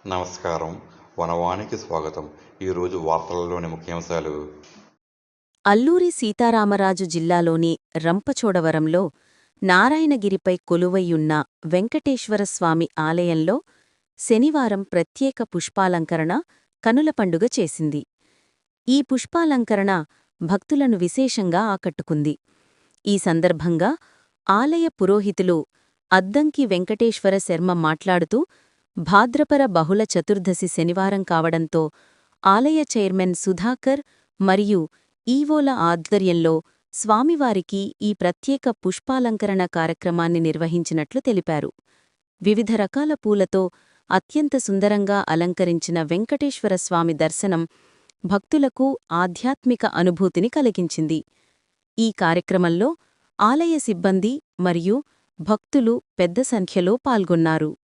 నమస్కారం. వనవానికి స్వాగతం. ఈరోజు వార్తలలోని ముఖ్యాంశాలు. అల్లూరి సీతారామరాజు జిల్లాలోని రంపచోడవరంలో నారాయణగిరిపై కొలువైయున్న వెంకటేశ్వరస్వామి ఆలయంలో శనివారం ప్రత్యేక పుష్పాలంకరణ కనుల పండుగ చేసింది. ఈ పుష్పాలంకరణ భక్తులను విశేషంగా ఆకట్టుకుంది. ఈ సందర్భంగా ఆలయ పురోహితులు అద్దంకి వెంకటేశ్వర శర్మ మాట్లాడుతూ, భాద్రపర బహుళ చతుర్దశి శనివారం కావడంతో ఆలయ చైర్మన్ సుధాకర్ మరియు ఈవోల ఆధ్వర్యంలో స్వామివారికి ఈ ప్రత్యేక పుష్పాలంకరణ కార్యక్రమాన్ని నిర్వహించినట్లు తెలిపారు. వివిధ రకాల పూలతో అత్యంత సుందరంగా అలంకరించిన వెంకటేశ్వరస్వామి దర్శనం భక్తులకు ఆధ్యాత్మిక అనుభూతిని కలిగించింది. ఈ కార్యక్రమంలో ఆలయ సిబ్బంది మరియు భక్తులు పెద్ద సంఖ్యలో పాల్గొన్నారు.